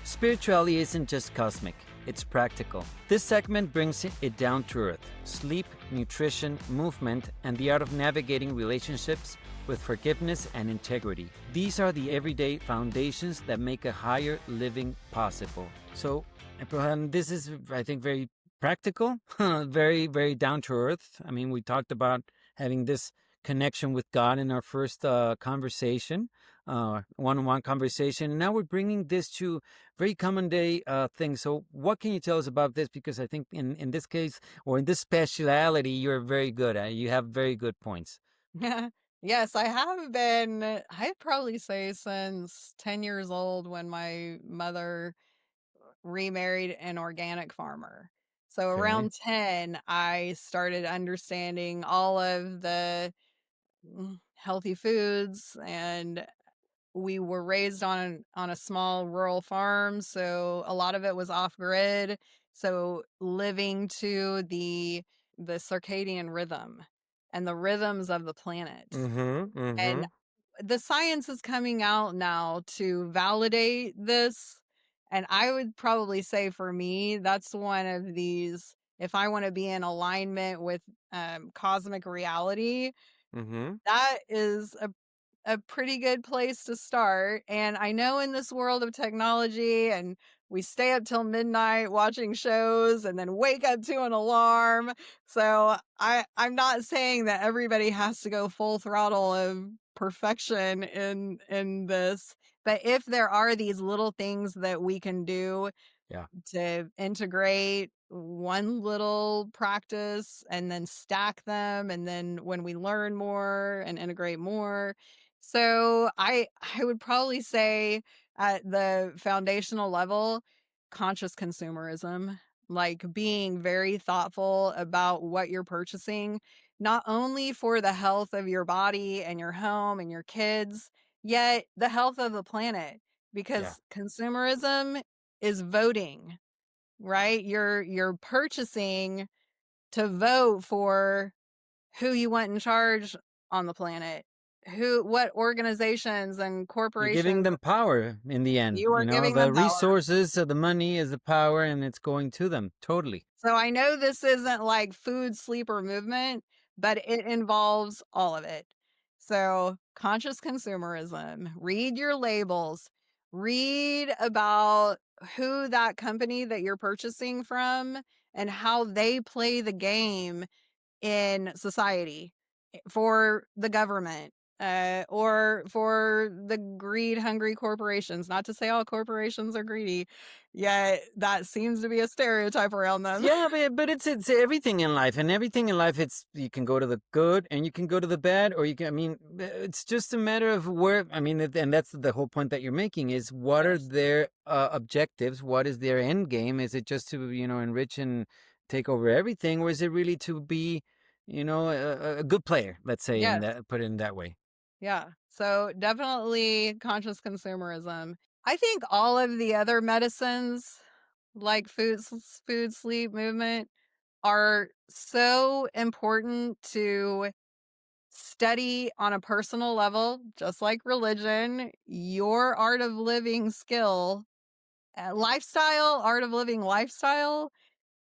Spirituality isn't just cosmic, it's practical. This segment brings it down to earth: sleep, nutrition, movement, and the art of navigating relationships with forgiveness and integrity. These are the everyday foundations that make a higher living possible. So, Abraham, this is, I think, very practical, very, very down to earth. I mean, we talked about having this connection with God in our first conversation, one-on-one conversation. And now we're bringing this to very common day things. So what can you tell us about this? Because I think in this case, or in this speciality, you're very good at. You have very good points. Yes, I have been, I'd probably say since 10 years old when my mother remarried an organic farmer. So Okay. around 10, I started understanding all of the healthy foods, and we were raised on a small rural farm, so a lot of it was off grid. So living to the circadian rhythm and the rhythms of the planet. Mm-hmm. And Mm-hmm. the science is coming out now to validate this. And I would probably say for me, that's one of these, if I want to be in alignment with cosmic reality, Mm-hmm. that is a pretty good place to start. And I know in this world of technology, and we stay up till midnight watching shows and then wake up to an alarm. So I'm not saying that everybody has to go full throttle of perfection in this, but if there are these little things that we can do Yeah. to integrate one little practice and then stack them, and then when we learn more and integrate more. So I would probably say at the foundational level, conscious consumerism, like being very thoughtful about what you're purchasing, not only for the health of your body and your home and your kids, yet the health of the planet, Yeah. because consumerism is voting, right? You're purchasing to vote for who you want in charge on the planet, what organizations and You're giving corporations them power in the end. you You are know, giving the them power. resources, the money is the power, and it's going to them. Totally. So I know this isn't like food, sleep, or movement, but it involves all of it. So conscious consumerism, read your labels, read about who that company that you're purchasing from and how they play the game in society, for the government, or for the greed hungry corporations. Not to say all corporations are greedy, yet that seems to be a stereotype around them. Yeah, but it's everything in life, and everything in life, it's you can go to the good and you can go to the bad, or you can. I mean, it's just a matter of where. I mean, and that's the whole point that you're making is what are Yes. their objectives? What is their end game? Is it just to enrich and take over everything, or is it really to be a good player? Let's say in Yes. that put it in that way. Yeah. So definitely conscious consumerism. I think all of the other medicines like food, sleep, movement are so important to study on a personal level, just like religion. Your art of living skill, art of living lifestyle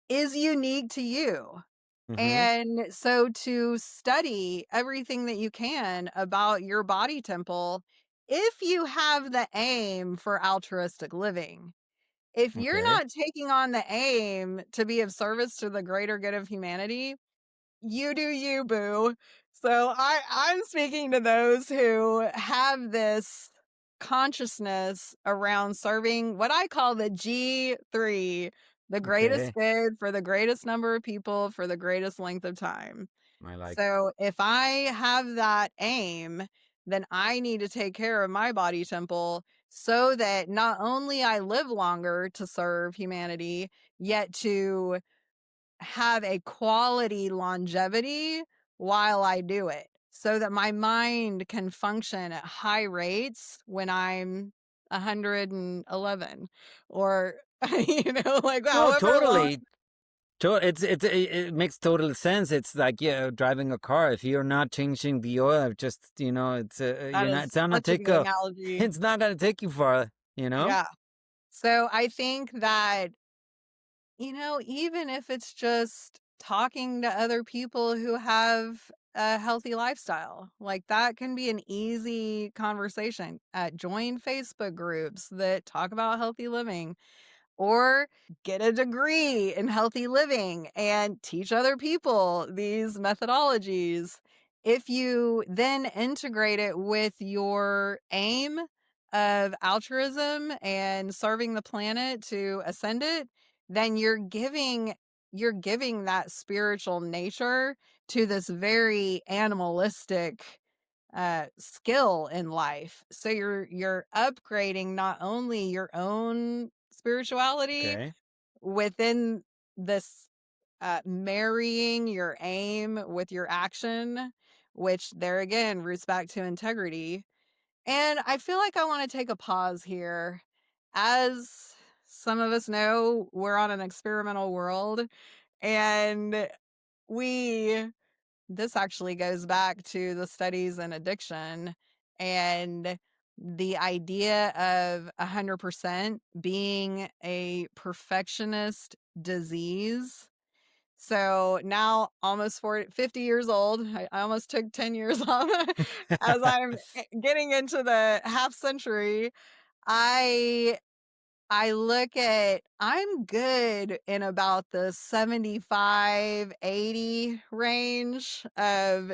is unique to you. Mm-hmm. And so to study everything that you can about your body temple, if you have the aim for altruistic living, if you're Okay. not taking on the aim to be of service to the greater good of humanity, you do you, boo. So I'm speaking to those who have this consciousness around serving what I call the G3, the greatest Okay. good for the greatest number of people for the greatest length of time. I like. So if I have that aim, then I need to take care of my body temple so that not only I live longer to serve humanity, yet to have a quality longevity while I do it, so that my mind can function at high rates when I'm 111, or like No, however long. totally. It makes total sense. It's like driving a car. If you're not changing the oil, just That you're not. is It's not gonna such a take good a. analogy. It's not gonna take you far. You know. Yeah. So I think that, even if it's just talking to other people who have a healthy lifestyle, like that can be an easy conversation. Join Facebook groups that talk about healthy living, or get a degree in healthy living and teach other people these methodologies. If you then integrate it with your aim of altruism and serving the planet to ascend it, then you're giving that spiritual nature to this very animalistic skill in life. So you're upgrading not only your own spirituality Okay. within this, marrying your aim with your action, which there again roots back to integrity. And I feel like I want to take a pause here. As some of us know, we're on an experimental world, and we this actually goes back to the studies in addiction and the idea of 100% being a perfectionist disease. So now, almost 50 years old, I almost took 10 years off as I'm getting into the half century. I I'm good in about the 75, 80 range of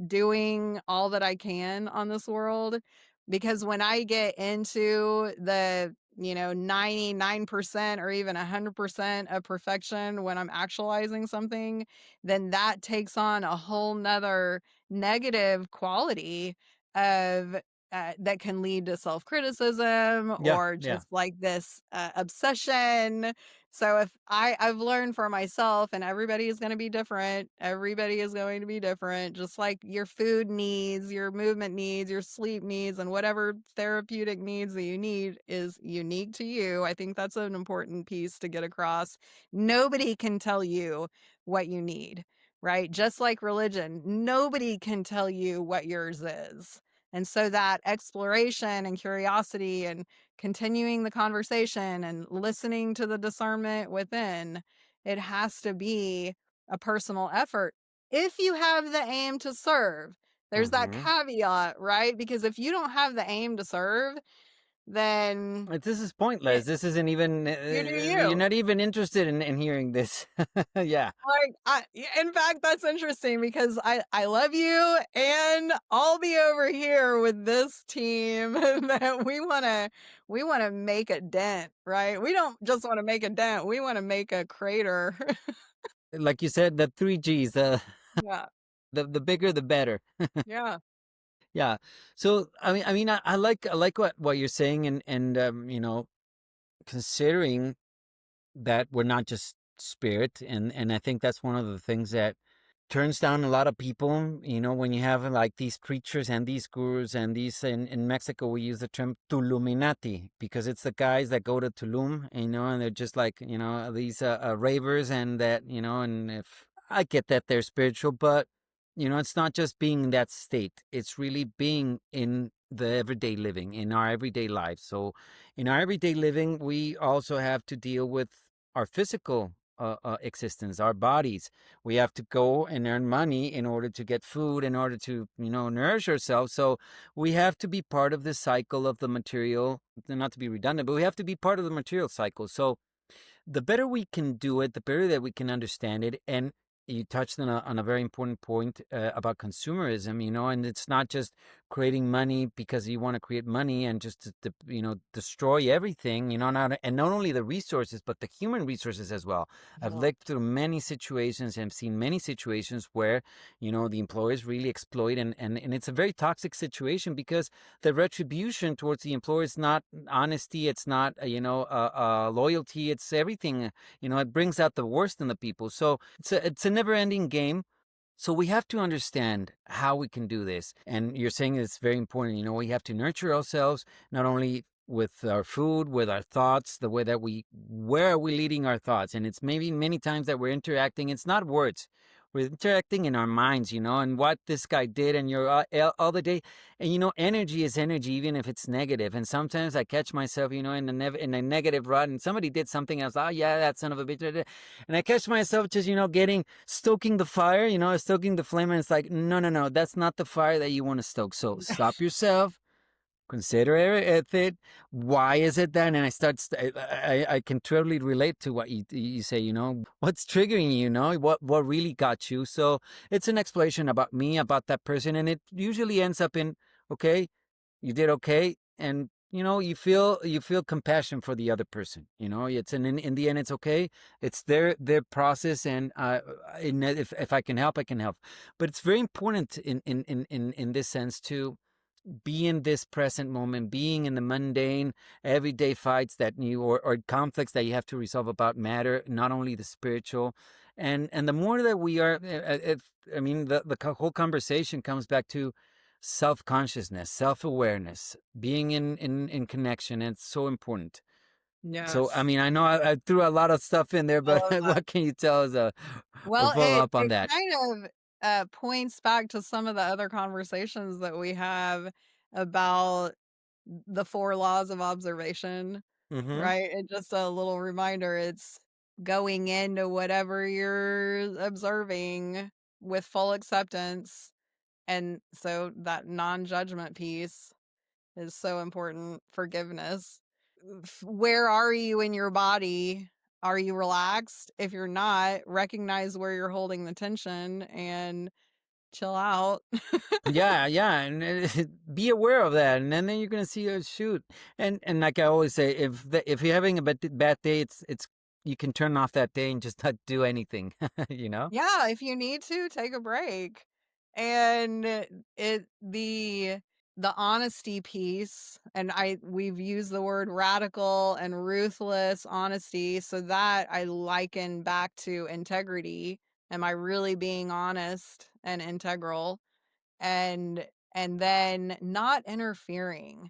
doing all that I can on this world. Because when I get into the, 99% or even 100% of perfection, when I'm actualizing something, then that takes on a whole nother negative quality of that can lead to self-criticism Yeah, or yeah. just like this obsession. So if I've learned for myself, and everybody is going to be different. Everybody is going to be different, just like your food needs, your movement needs, your sleep needs, and whatever therapeutic needs that you need is unique to you. I think that's an important piece to get across. Nobody can tell you what you need, right? Just like religion, nobody can tell you what yours is. And so that exploration and curiosity and continuing the conversation and listening to the discernment within, it has to be a personal effort. If you have the aim to serve, there's that Hmm. caveat, right? Because if you don't have the aim to serve, then This is pointless. it, This isn't even, you do you're you. not even interested in hearing this. Yeah. Like, in fact, that's interesting because I love you, and I'll be over here with this team that we wanna make a dent, right? We don't just wanna make a dent, we wanna make a crater. Like you said, the three G's, Yeah, the bigger, the better. yeah, Yeah. So, I like what you're saying, and, considering that we're not just spirit, and I think that's one of the things that turns down a lot of people. When you have like these preachers and these gurus and these, in Mexico we use the term Tuluminati, because it's the guys that go to Tulum, and they're just like, these ravers, and that, and if I get that they're spiritual, but it's not just being in that state, it's really being in the everyday living, in our everyday lives. So in our everyday living, we also have to deal with our physical existence, our bodies. We have to go and earn money in order to get food, in order to, nourish ourselves. So we have to be part of the cycle of the material, not to be redundant, but we have to be part of the material cycle. So the better we can do it, the better that we can understand it. And you touched on a very important point about consumerism, and it's not just creating money because you want to create money and just to destroy everything, and not only the resources, but the human resources as well. I've yeah, lived through many situations and seen many situations where, the employers really exploit, and it's a very toxic situation, because the retribution towards the employer is not honesty, it's not loyalty, it's everything. It brings out the worst in the people. So it's a never ending game. So we have to understand how we can do this. And you're saying it's very important. We have to nurture ourselves, not only with our food, with our thoughts, the way that where are we leading our thoughts? And it's maybe many times that we're interacting, it's not words. we're interacting in our minds, and what this guy did, and you're all the day, and energy is energy, even if it's negative. And sometimes I catch myself, in a negative rut, and somebody did something else. Oh yeah, that son of a bitch, and I catch myself just getting stoking the fire, stoking the flame, and it's like, no, no, no, that's not the fire that you want to stoke. So stop yourself. Consider it. Why is it that? And I I can totally relate to what you say. What's triggering you. What really got you. So it's an exploration about me, about that person, and it usually ends up in, okay, you did okay, and you feel compassion for the other person. It's in the end, it's okay. It's their process, and if I can help, I can help. But it's very important in this sense to be in this present moment, being in the mundane, everyday fights that or conflicts that you have to resolve about matter, not only the spiritual. And the more that we are, the whole conversation comes back to self-consciousness, self-awareness, being in connection. And it's so important. So, Yes. I know I threw a lot of stuff in there, I but love that. what can you tell us or Well, follow it up on it that? kind of, points back to some of the other conversations that we have about the 4 laws of observation, Mm-hmm. right? And just a little reminder, it's going into whatever you're observing with full acceptance, and so that non-judgment piece is so important. Forgiveness. Where are you in your body? Are you relaxed? If you're not, recognize where you're holding the tension and chill out. Yeah, yeah, and be aware of that, and then you're gonna see a shoot. And like I always say, if you're having a bad day, it's you can turn off that day and just not do anything. You know? Yeah, if you need to, take a break. And the honesty piece, and we've used the word radical and ruthless honesty, so that I liken back to integrity. Am I really being honest and integral? And then not interfering.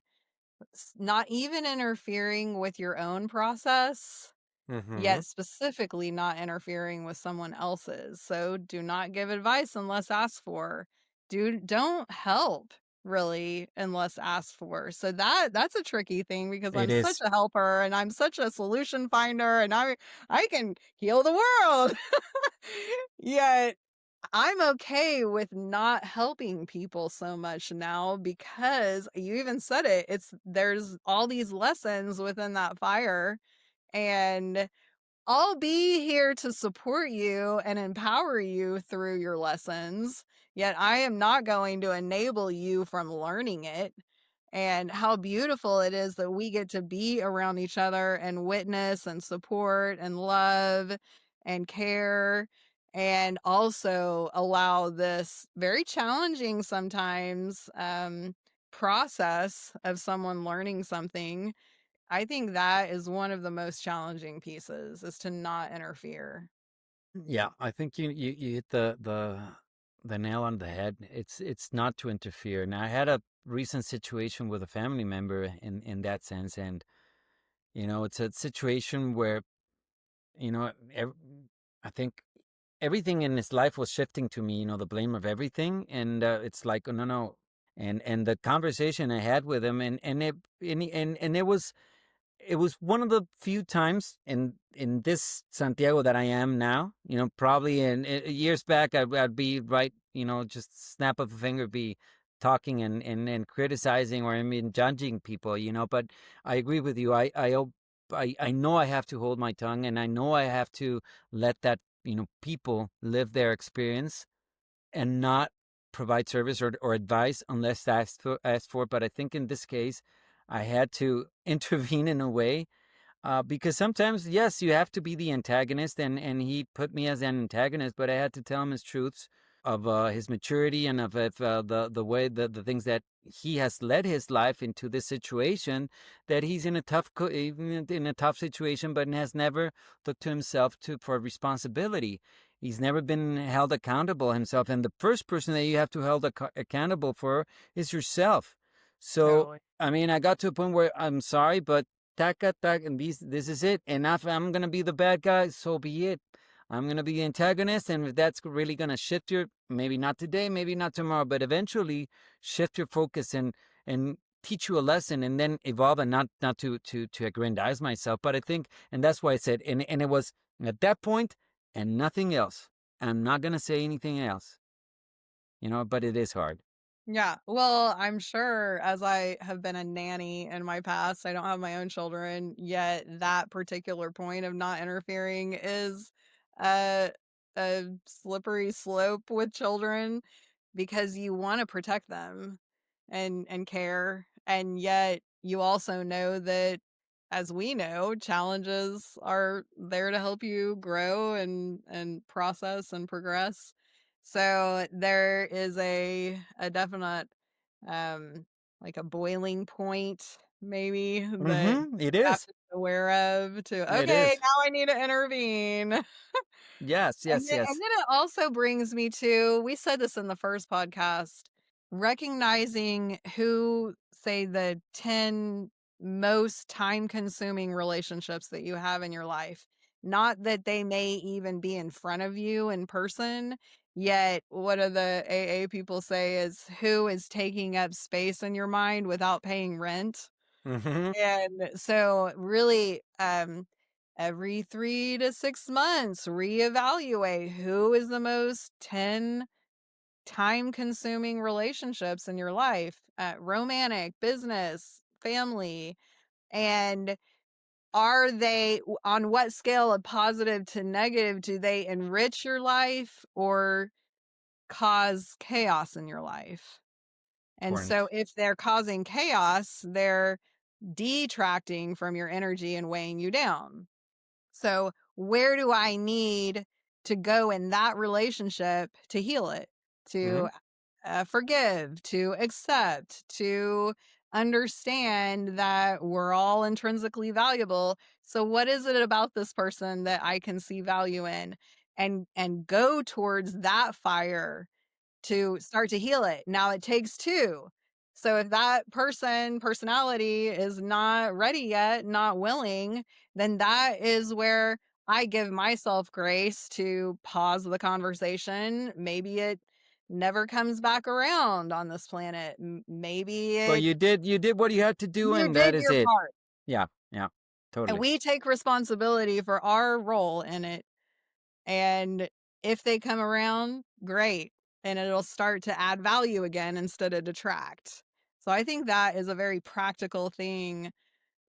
Not even interfering with your own process, Mm-hmm. yet specifically not interfering with someone else's. So do not give advice unless asked for. Don't help really unless asked for. So that's a tricky thing, because It I'm such is. a helper and I'm such a solution finder, and I can heal the world. Yet I'm okay with not helping people so much now, because you even said it. There's all these lessons within that fire, and I'll be here to support you and empower you through your lessons, yet I am not going to enable you from learning it. And how beautiful it is that we get to be around each other and witness and support and love and care, and also allow this very challenging sometimes process of someone learning something. I think that is one of the most challenging pieces, is to not interfere. Yeah, I think you hit the nail on the head. It's not to interfere. Now, I had a recent situation with a family member in that sense, and it's a situation where you know ev- I think everything in his life was shifting to me, the blame of everything. And it's like, oh, no, no. And the conversation I had with him, and it was one of the few times in this Santiago that I am now. Probably in years back, I'd be right. Just snap of a finger, be talking and criticizing, or I mean judging people. But I agree with you. I know I have to hold my tongue, and I know I have to let that people live their experience and not provide service or advice unless asked for. But I think in this case, I had to intervene in a way, because sometimes, yes, you have to be the antagonist, and he put me as an antagonist, but I had to tell him his truths of his maturity, and of the way the things that he has led his life into this situation, that he's in a even in a tough situation, but has never looked to himself for responsibility. He's never been held accountable himself, and the first person that you have to hold accountable for is yourself. So, Totally. I got to a point where I'm sorry, but tack, and this is it. And if I'm gonna be the bad guy, so be it. I'm going to be the antagonist. And if that's really going to shift your, maybe not today, maybe not tomorrow, but eventually shift your focus and teach you a lesson and then evolve, and not to aggrandize myself. But I think, and that's why I said, and it was at that point and nothing else. I'm not going to say anything else, but it is hard. Yeah. Well, I'm sure, as I have been a nanny in my past, I don't have my own children, yet that particular point of not interfering is a, a slippery slope with children, because you want to protect them and care, and yet you also know that, as we know, challenges are there to help you grow and process and progress. So there is a definite um like a boiling point maybe that It you have is. to be aware of, to, It okay, is. now I need to intervene. Yes, And yes, then, and yes. then it also brings me to, we said this in the first podcast, recognizing who, say, the 10 most time consuming relationships that you have in your life. Not that they may even be in front of you in person, yet what do the AA people say is, who is taking up space in your mind without paying rent? Mm-hmm. And so really, every 3 to 6 months, reevaluate who is the most 10 time-consuming relationships in your life, romantic, business, family, and are they, on what scale of positive to negative, do they enrich your life or cause chaos in your life? And so Important. if they're causing chaos, they're detracting from your energy and weighing you down. So, where do I need to go in that relationship to heal it, Mm-hmm. to forgive, to accept, to understand that we're all intrinsically valuable? So, what is it about this person that I can see value in, and go towards that fire to start to heal it? Now it takes two. So if that personality is not ready yet, not willing, then that is where I give myself grace to pause the conversation. Maybe it never comes back around on this planet. Maybe But it, you did what you had to do, you and that did is your it. part. Yeah, yeah, And totally. we take responsibility for our role in it. And if they come around, great. And it'll start to add value again instead of detract. So I think that is a very practical thing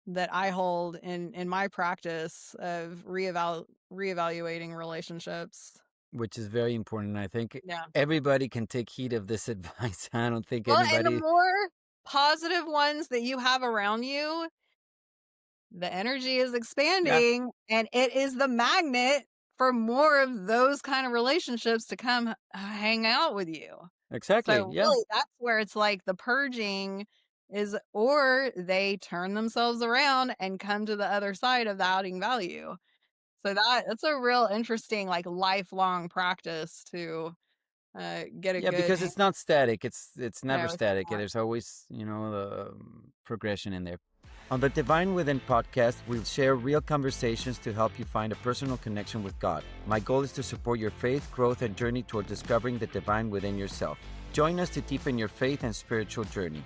that I hold in my practice of reevaluating relationships. Which is very important. I think Yeah. everybody can take heed of this advice. I don't think Well, and the anybody. more positive ones that you have around you, the energy is Yeah, expanding, and it is the magnet for more of those kind of relationships to come hang out with you. exactly. So Yeah, really, that's where it's like the purging is, or they turn themselves around and come to the other side of the adding value. So that's a real interesting, like, lifelong practice to get a yeah. good Because hang. it's not static. It's never No, it's static. not. There's always the progression in there. On the Divine Within podcast, we'll share real conversations to help you find a personal connection with God. My goal is to support your faith, growth, and journey toward discovering the divine within yourself. Join us to deepen your faith and spiritual journey.